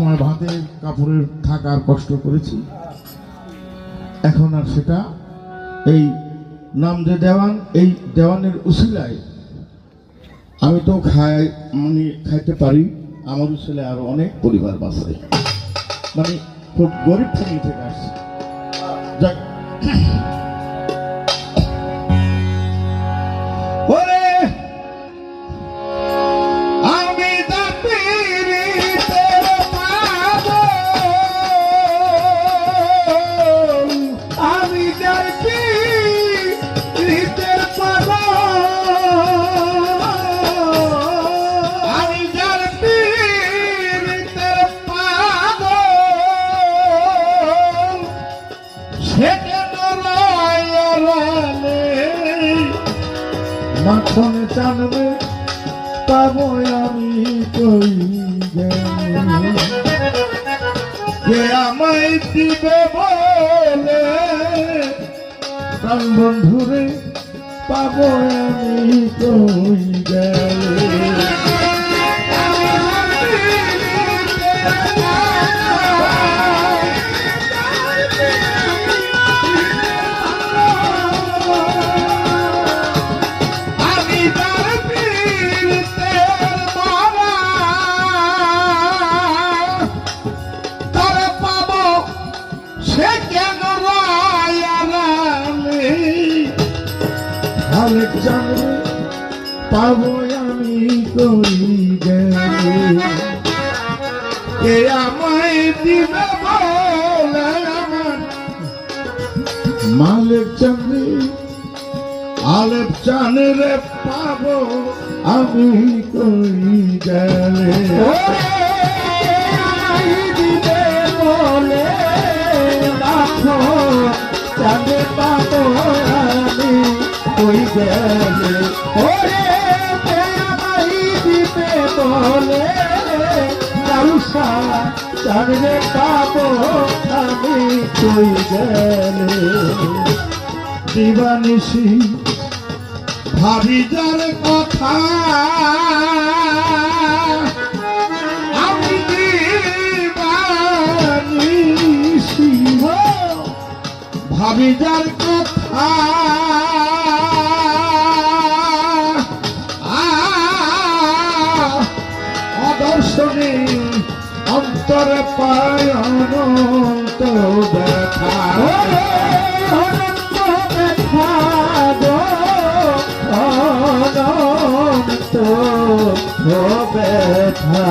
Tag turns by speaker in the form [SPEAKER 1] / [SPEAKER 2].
[SPEAKER 1] সময় ভাতের কাপড়ের থাকার কষ্ট করেছি, এখন আর সেটা এই নাম যে দেওয়ান, এই দেওয়ানের উসিলায় আমি তো মানে খাইতে পারি। আমার উসিলে আরো অনেক পরিবার বাঁচে, মানে খুব গরিব ফ্যামিলি থেকে আসছে। যাক, মাখনে চানবে পাবো আমি কই যে আমায় দিবে বলে, প্রাণ বন্ধুরে পাবো আমি কই গেলে। জানবে পাবো আমি কই গেলে, কে আমায় দিবে বলে আমার মালিক জানবে, আলেপ জানলে পাবো আমি কই গেলে। দিবে বলে রাখো জানবে পাবো আমি কই গেলে, ওরে আমায় দিবে বলে কারুষা জানলে পাবো আমি কই গেলে। দিবানিশি ভাবি যার কথা, আমি দিবানিশি ভাবি যার কথা, অদর্শনে অন্তরে পায় অনন্ত ব্যথা, অনন্ত ব্যথা গো, অনন্ত ব্যথা।